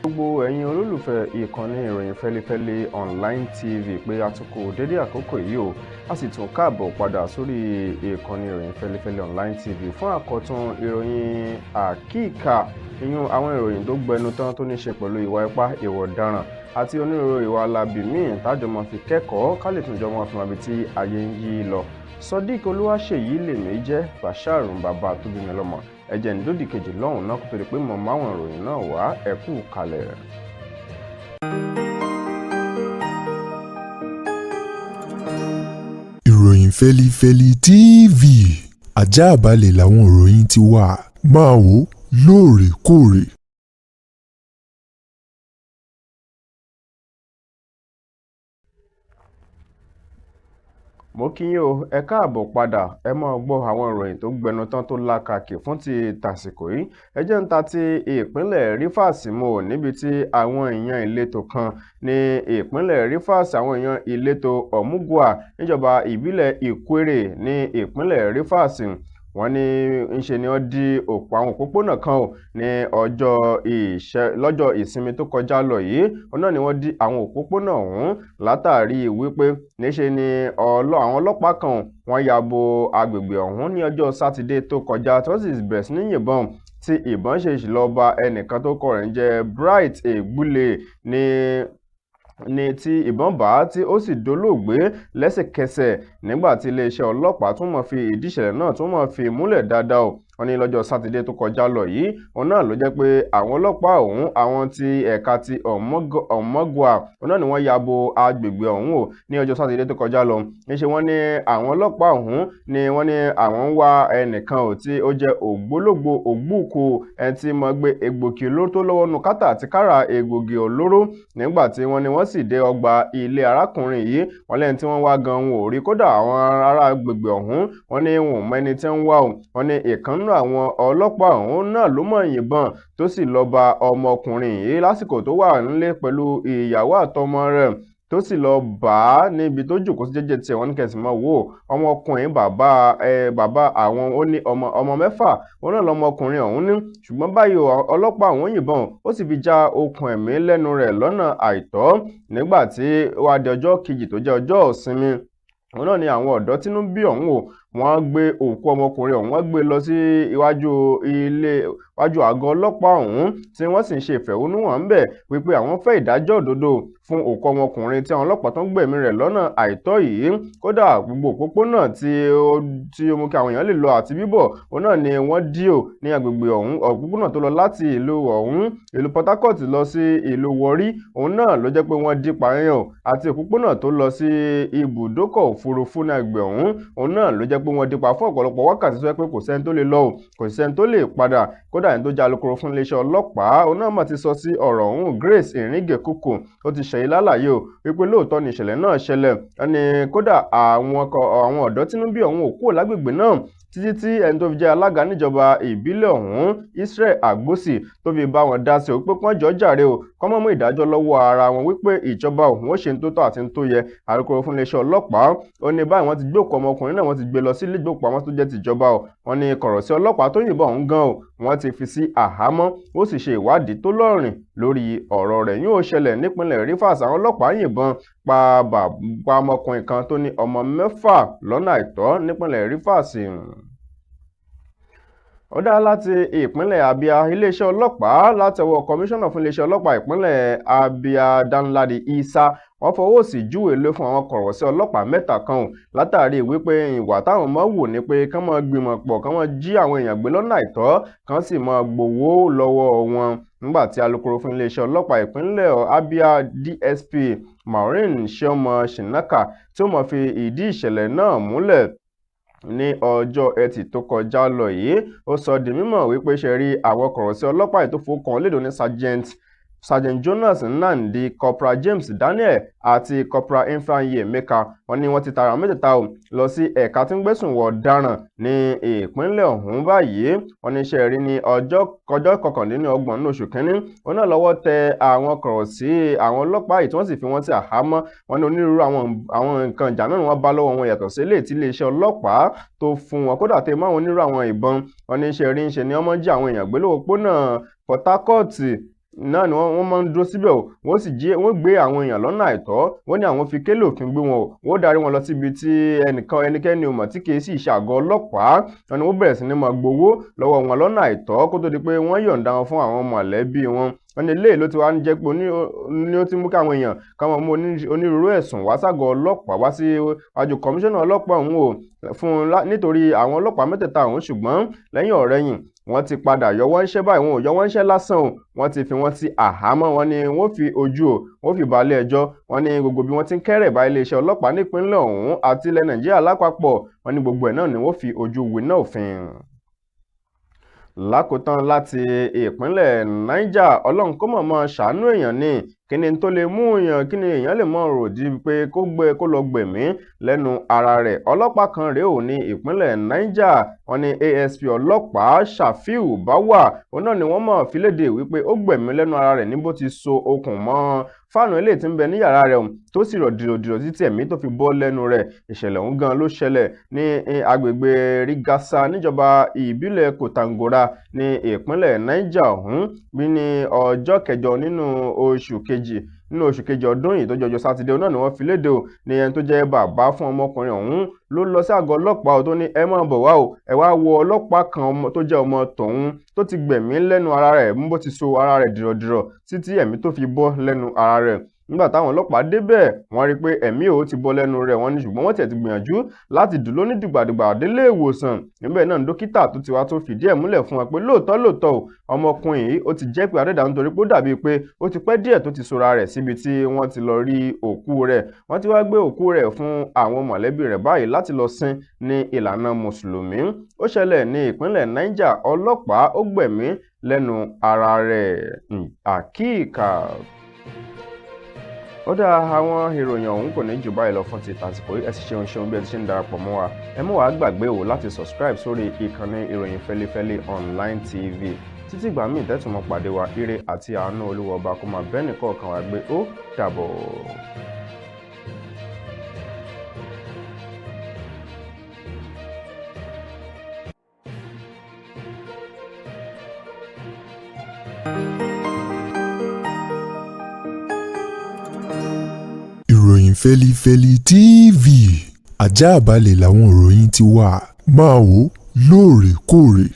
Gbogbo ẹ̀yin olólùfẹ́ ìkànnì ìròyìn Fẹ́lifẹ́li online TV pé a tún kú dédé àkókò yìí o, a sì tún káàbọ̀ padà sórí ìkànnì ìròyìn Fẹ́lifẹ́li online TV fún àkọ́tún ìròyìn àkíkà ìyún àwọn ìròyìn tó gbẹnu tán tó ní ṣe pẹ̀lú ìwà ipá, ìwà ọ̀daràn àti onírúurú ìwà alábì míì tájọ máa fi kẹ́kọ̀ọ́ ká lè tún jọ máa fi máa bi tí ayé ń yí lọ. Sodiq Olúwaṣèyí lèmi jẹ́ Bashar bàbá tó bí mi lọ́mọ. Ẹ̀jẹ̀ ń dòdì kejì lọ́hùn náà kó tó di pé mo máwọn ìròyìn náà wá ẹ kú kalẹ̀. Ìròyìn Fẹ́lifẹ́li TV àjààbálẹ̀ làwọn ìròyìn ti wà, máa wò lóòrèkóòrè. Mo kí yín o, ẹ káàbọ̀ padà. Ẹ máa gbọ́ àwọn ìròyìn tó gbẹnu tán tó lákàkì fún ti tàsìkò yìí. Ẹ jẹ́ ń ta ti ìpínlẹ̀ Rivers mọ́ níbi tí àwọn èèyàn ìletò kan ní ìpínlẹ̀ Rivers, àwọn èèyàn ìletò Omugwa níjọba ìbílẹ̀ Ìkwéré ní ìpínlẹ̀ Rivers, wọ́n ní ńṣe ni wọ́n dí òpó àwọn òpópónà kan ò ní lọ́jọ́ ìsinmi tó kọjá lọ yìí. Náà ni wọ́n dí àwọn òpópónà ọ̀hún látàrí wípé níṣe ni àwọn ọlọ́pàá kan wọ́n ya bo agbègbè ọ̀hún ní ọjọ́ sátidé tó kọjá tí wọ́n sì bẹ̀rẹ̀ sí ní yìnbọn tí ìbọn ṣe lọ bá ẹnìkan tó kọ rẹ̀ ń jẹ́ Bright Egbule ní tí ìbọn bá tí ó sì dolóògbé lẹ́sẹ̀kẹsẹ̀ nígbà tí iléeṣẹ́ ọlọ́pàá tún mọ̀ fi ìdí ìṣẹ̀lẹ̀ náà tún mọ̀ fi múlẹ̀ dáadáa o. Wọ́n ní lọ́jọ́ sátidé tó kọjá lọ yìí, òun náà ló jẹ́ pé àwọn ọlọ́pàá ọ̀hún, àwọn ti ẹ̀ka ti Omugwa, òun náà ni wọ́n ya bo agbègbè ọ̀hún o ní ọjọ́ sátidé tó kọjá lọ. Níṣe wọ́n ní àwọn ọlọ́pàá ọ̀hún ni wọ́n ní àwọn ń wá ẹnìkan ò tí ó jẹ́ ògbólógbò ògbúùkù ẹni tí mọ̀ gbé egbògi olóró tó lọ́wọ́ nù kátà àti kára egbògi olóró. Nígbà tí wọ́n ní wọ́n sì dé ọgbà ilé arákùnrin yìí, wọ́n lẹ́ni tí wọ́n wá gan wọn ò rí, kódà àwọn ará agbègbè ọ̀hún wọ́n ní wọn ò mọ ẹni tí ń wá o. Wọ́n ní ìkan nínú àwọn ọlọ́pàá ọ̀hún náà ló mọ̀ yìnbọn tó sì lọ bá ọmọkùnrin yìí lásìkò tó wà nílé pẹ̀lú ìyàwó àtọmọ rẹ̀, tó sì lọ bá a níbi tó jòkó sí jẹ́jẹ́ tiẹ̀. wọ́n ní kẹsì máa wò ọmọkùnrin bàbá àwọn ó ní ọmọ mẹ́fà, òun náà lọmọkùnrin ọ̀hún ní, ṣùgbọ́n báyìí ọlọ́pàá ọ̀hún yìnbọn ó sì fi já okùn ẹ̀mí lẹ́nu rẹ̀ lọ́nà àìtọ́. Nígbà tí ó wá di ọjọ́ kejì tó jẹ́ ọjọ́ ìsinmi, òun náà ni àwọn ọ̀dọ́ tínú bí ọ̀hún o, wọ́n gbé òkú ọmọkùnrin ọ̀hún, wọ́n gbé lọ sí iwájú àgọ́ ọlọ́pàá ọ̀hún tí wọ́n sì ń ṣe ìfẹ̀hónúhàn ń bẹ̀ wípé àwọn fẹ́ ìdájọ́ òdodo fún òkú ọmọkùnrin tí àwọn ọlọ́pàá tó ń gbẹ̀mí rẹ̀ lọ́nà àìtọ́ yìí. Kódà gbogbo òpópónà tí ó mú kí àwọn èèyàn lè lọ àti bíbọ̀, òun náà ni wọ́n dí ò ní agbègbè ọ̀hún. Òpópónà tó lọ láti ìlú Port Harcourt lọ sí ìlú Warri, òun náà ló jẹ́ pé wọ́n dí pààyàn, àti òpópónà tó lọ sí ibùdókọ̀ òfurufú ní agbègbè ọ̀hún, òun náà ló jẹ́ pé wọ́n dípa fún ọ̀pọ̀lọpọ̀ wákàtí tó yẹ pé kò sẹ́ni tó lè lọ kò sẹ́ni tó lè padà. Kódà ẹni tó jẹ́ alukoro fún iléeṣẹ́ ọlọ́pàá, òun náà mà ti sọ sí ọ̀rọ̀ ọ̀hún, Grace Iringekuku, ó ti ṣèyí lálàyé o wípé lóòótọ́ ni ìṣẹ̀lẹ̀ náà ṣẹlẹ̀. Ẹni kódà àwọn ọ̀dọ́ tínú bí ọ̀hún ò kúrò lágbègbè náà títí tí ẹni tó fi jẹ́ alága níjọba ìbílẹ̀ ọ̀hún, Israel Agbosi, tó fi bá wọn dá sí o pé kán jọ̀ọ́ jàre o, kán mọ̀ mú ìdájọ́ lọ́wọ́ ara wọn wípé ìjọba òun ó ṣe ń tó tọ́ àti ń tó yẹ. Alukoro fún iléeṣẹ́ ọlọ́pàá ó ní báyìí wọ́n ti gbé òkú ọmọkùnrin náà, wọ́n ti gbé lọ sí ilé ìgbókùpamọ́ tó jẹ́ tìjọba o. Wọ́n ní kọ̀rọ̀sí ọlọ́pàá tó yìnbọn ọ̀hún gan o, wọ́n ti fi sí àhámọ́, ó sì ṣe ìwádìí tó lọ́rìn lórí ọ̀rọ̀ rẹ̀. yóò ṣẹlẹ̀ nípínlẹ̀ Rivers, àwọn ọlọ́pàá yìnbọn pa ọmọkùnrin kan tó ní ọmọ mẹ́fà lọ́nà àìtọ́ nípínlẹ̀ Rivers. Ó dá láti ìpínlẹ̀ Abia, iléeṣẹ́ ọlọ́pàá látọwọ́ kọmíṣánná fún iléeṣẹ́ ọlọ́pàá ìpínlẹ̀ Abia Danladi Isa, wọ́n fọwọ́ sí júwe lé fún àwọn kọ̀rọ̀sí ọlọ́pàá mẹ́ta kan ò látàrí wípé ìwà táwọn máa wò ní pé kán máa gbìmọ̀ pọ̀, kán máa jí àwọn èèyàn gbé lọ́nà àìtọ́, kán sì máa gbowó lọ́wọ́ wọn. Nígbà tí alukoro fún iléeṣẹ́ ọlọ́pàá ìpínlẹ̀ Abia DSP Maureen Sheomo Shinaka tí ó máa fi ìdí ìṣẹ̀lẹ̀ náà múlẹ̀ ní ọjọ́ Ẹtì tó kọjá lọ yìí, ó sọ di mímọ̀ wípé ṣe rí àwọn kọ̀rọ̀sí ọlọ́pàá ìtòfowókan lédò ní Sergeant Jonas Nnamdi, Corporal James Daniel àti Corporal Ifeanyi Emeka. Wọ́n ní wọ́n ti tara mẹ́tẹ̀ẹ̀ta lọ sí ẹ̀ka tí ń gbẹ̀sùn wọ̀ ọ̀daràn ní ìpínlẹ̀ ọ̀hún báyìí. Wọ́n ní iṣẹ́ rí ní ọjọ́ 29 ní oṣù kínní. Wọ́n náà lọ́wọ́ tẹ àwọn kọ̀rọ̀sí àwọn ọlọ́pàá yìí tí wọ́n sì fi wọ́n sí àhámọ́. Wọ́n ní onírúurú àwọn nǹkan ìjà náà ni wọ́n bá lọ́wọ́ wọn yàtọ̀ sí eléyìí tí iléeṣẹ́ ọlọ́pàá tó fún wọn, kódà tẹ máwọn onírúurú àwọn ìbọn. Wọ́n ní iṣẹ́ rí ń ṣe ni wọ́n mọ́ jí àwọn èèyàn gbé lópópónà Port Harcourt náà ni wọ́n máa ń dúró síbẹ̀ o wọ́n gbé àwọn èèyàn lọ́nà àìtọ́ wọ́n ní àwọn fi kélé òfin gbé wọn o wọ́n darí wọn lọ síbi tí ẹnikẹ́ni ò mọ̀ tí kìí sì ṣàgọ́ ọlọ́pàá wọn ni wọ́n bẹ̀rẹ̀ sí ní máa gbowó lọ́wọ́ wọn lọ́nà àìtọ́ kó tó di pé wọ́n yọ̀ǹda wọn fún àwọn mọ̀lẹ́bí wọn wọ́n ní eléyìí ló ti wá ń jẹ́ pé ní ó ti mú káwọn èèyàn káwọn mú onírúurú ẹ̀sùn wá ságọ́ ọlọ́pàá wá sí àjọ kọmíṣánná ọlọ́pàá ọ̀hún o nítorí àwọn ọlọ́pàá mẹ́tẹ̀ẹ̀ta ọ̀hún ṣùgbọ́n lẹ́yìn ọ̀rẹ́yìn wọ́n ti padà yọ wọ́n níṣẹ́ báyìí wọn ò yọ wọ́n níṣẹ́ lásán o wọ́n ti fi wọ́n sí àhámọ́ wọn ni wọ́n fi ojú o wọ́n fi balẹ̀ ẹjọ́ wọ́n ní gbogbo bí wọ́n ti ń kẹ́rẹ̀ bá iléeṣẹ́ ọlọ́pàá nípínlẹ̀ ọ̀hún àti ilẹ̀ Nàìjíríà lápapọ̀ wọ́n ní gbogbo ẹ̀ náà ni wọ́n fi ojú winá òfin. Lákòótán láti ìpínlẹ̀ Niger ọlọ́run kó mọ̀ọ́mọ̀ ṣàánú èèyàn ní kíni tó lè mú èèyàn kíni èèyàn lè mọ̀ ròdì pé kó lọ gbẹ̀mí lẹ́nu ara rẹ̀ ọlọ́pàá kan rèé ò ní ìpínlẹ̀ Niger wọ́n ní ASP ọlọ́pàá Shafiu Bawa òun náà ni wọ́n mọ̀ fílédè wípé ó gbẹ̀mí lẹ́nu ara rẹ̀ ní bó ti so okùn mọ́ fáànù eléyìí tí ń bẹ ní yàrá rẹ̀ tó sì rọ̀ dìrọ̀dìrọ̀ títí ẹ̀mí tó fi bọ́ lẹ́nu rẹ̀ ìṣẹ̀lẹ̀ ọ̀hún gan ló ṣẹlẹ̀ ní agbègbè Rigasa níjọba ìbílẹ̀ Kòtàngórà ní ìpínlẹ̀ Niger ọ̀hún bí ní ọjọ́ kẹjọ nínú oṣù kejì ọdún yìí tó jọjọ sátidé náà ni wọ́n fi léde o ní ẹni tó jẹ́ bàbá fún ọmọkùnrin ọ̀hún ló lọ sí àgọ́ ọlọ́pàá tó ní ẹ máa bọ̀ wá o ẹ wá wo ọlọ́pàá kan tó jẹ́ ọmọ tòun tó ti gbẹ̀mí lẹ́nu ara rẹ̀ bó ti so ara rẹ̀ dìrọ̀dìrọ̀ títí ẹ̀mí tó fi bọ́ lẹ́nu ara rẹ̀ nígbà táwọn ọlọ́pàá débẹ̀ wọ́n rí i pé ẹ̀mí ò ti bọ́ lẹ́nu rẹ̀ wọ́n ní ṣùgbọ́n wọ́n tiẹ̀ ti gbìyànjú láti dúró ní dìgbàdìgbà délé ìwòsàn níbẹ̀ náà dókítà tó ti wá tó fìdí ẹ̀ múlẹ̀ fún wọn pé lóòótọ́ ọmọkùnrin yìí ó ti jẹ́ pé adẹ́dàá nítorí pé ó dàbí pé ó ti pẹ́ díẹ̀ tó ti sora rẹ̀ síbi tí wọ́n ti lọ rí òkú rẹ̀ wọ́n ti wá gbé òkú rẹ̀ fún àwọn mọ̀lẹ́bí rẹ̀ báyìí láti lọ sin ní ìlànà mùsùlùmí ó ṣẹlẹ̀ ní ìpínlẹ̀ Niger ọlọ́pàá ó gbẹ̀mí lẹ́nu ara rẹ̀ àkíkà. Ó dá àwọn ìròyìn ọ̀hún kò ní jù báyìí lọ fún ti tàsìkò ẹ sì ṣeun bí ẹ ti ṣe ń darapọ̀ mọ́ wa ẹ mọ́ wàá gbàgbé o láti subscribe sórí ìkànnì ìròyìn Fẹ́lifẹ́li online TV títí ìgbà míì tẹ́tùmọ̀ pàdé wa ire àti àánú Olúwa ọba kó máa bẹ́ẹ̀ nìkọ̀ọ̀kan wa gbé ó dàbọ̀. ìròyìn Fẹ́lifẹ́li TV àjààbálẹ̀ làwọn ìròyìn ti wà máa wò lóòrèkóòrè.